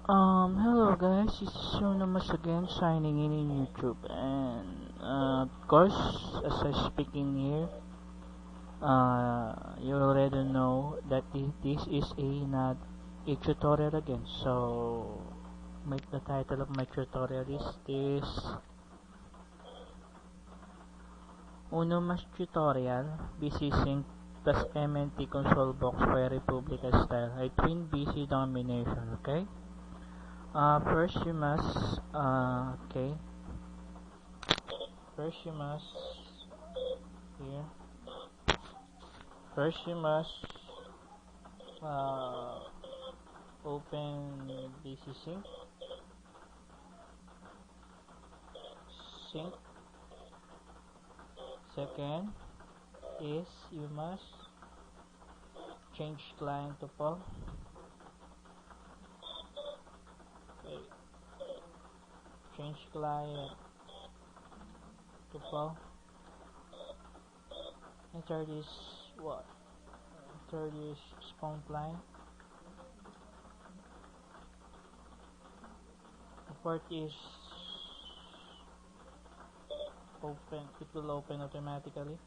Hello guys, this is Sonomas again signing in YouTube, and of course, as I speaking here, you already know that this is not a tutorial again. So, make the title of my tutorial is this Unomas tutorial BC Sync plus MNT console box for Republica style, a twin BC domination. Okay. First you must first you must here first you must open BC sync. Second is you must change client to Paul. Okay. Change client to Paul. Enter this spawn client. The port is open. It will open automatically.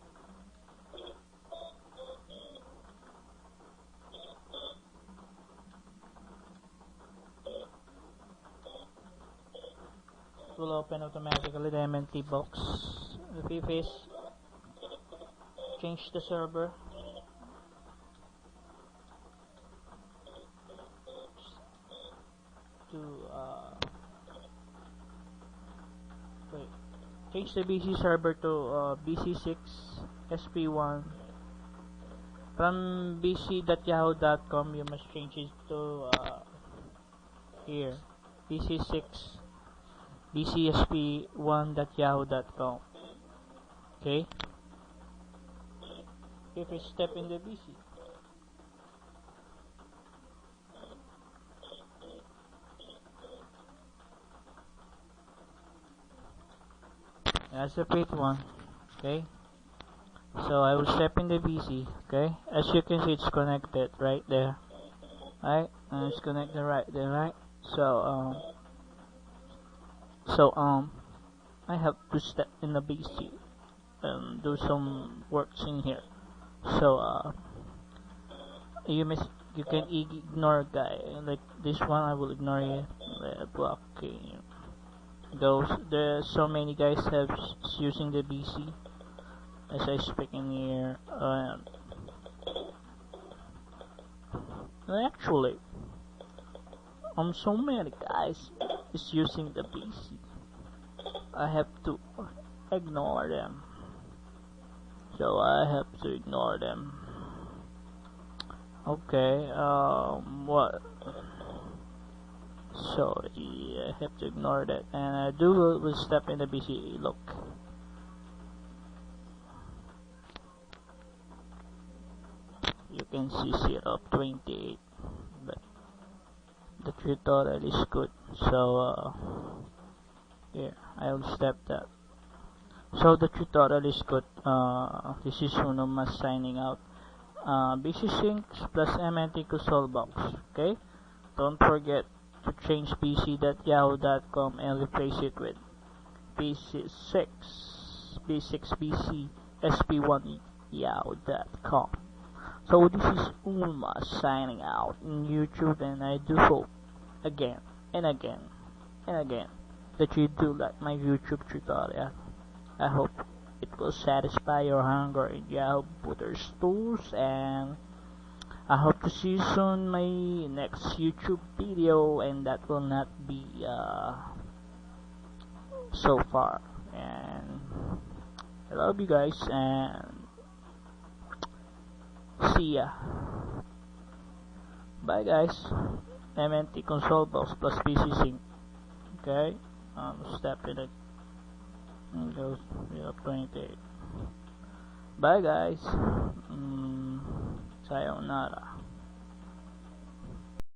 It will open automatically the MNT box. The fifth is change the server. Change the BC server to BC6 SP1. From bc.yahoo.com you must change it to here BC6 bcsp1.yahoo.com. Okay. If you step in the BC, that's the fifth one. Okay. So I will step in the BC. Okay. As you can see, it's connected right there. Right, and it's connected right there. Right. So I have to step in the BC and do some works in here. So you can ignore guy like this one. I will ignore it. Blocking those. There are so many guys have using the BC as I speak in here. Actually, so many guys is using the BC. I have to ignore them. So I have to ignore them. Okay, what? Sorry, I have to ignore that. And I will step in the BC. Look. You can see 0.28. But the tutorial is good. So, here, I will step that. So the tutorial is good. This is Unomas signing out. BC Syncs plus MNT console box. Okay, don't forget to change bc.yahoo.com and replace it with bc6 b6bc sp1 yahoo.com. So this is Unomas signing out in YouTube, and I do hope again and again and again that you do like my YouTube tutorial. I hope it will satisfy your hunger in Yahoo Booters tools, and I hope to see you soon my next YouTube video, and that will not be so far. And I love you guys, and see ya. Bye guys. MNT console box plus BC sync. Okay, step in it. Goes 0.8. Bye guys. Sayonara.